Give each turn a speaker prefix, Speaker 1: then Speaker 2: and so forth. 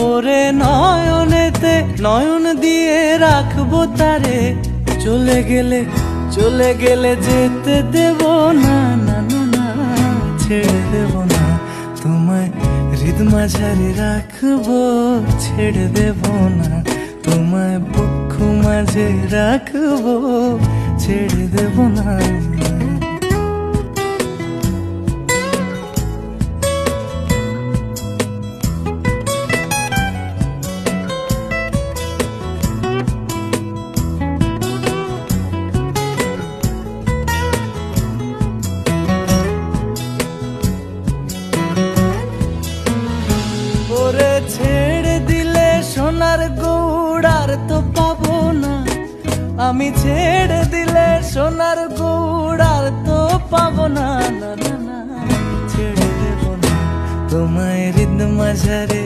Speaker 1: ওরে নয়নেতে নয়ন দিয়ে রাখবো তারে, চলে গেলে যেতে দেব না, না না না ছেড়ে দেব না তোমায়, হৃদ মাঝারে রাখবো ছেড়ে দেব না তোমায়, বক্ষ মাঝে রাখবো ছেড়ে দেব না। ওরে ছেড়ে দিলে সোনার গৌড় আর তো পাবো না, আমি ছেড়ে দিলে সোনার গৌড় আর তো পাবো না, না না না ছেড়ে দেব না তোমায়, হৃদ মাঝারে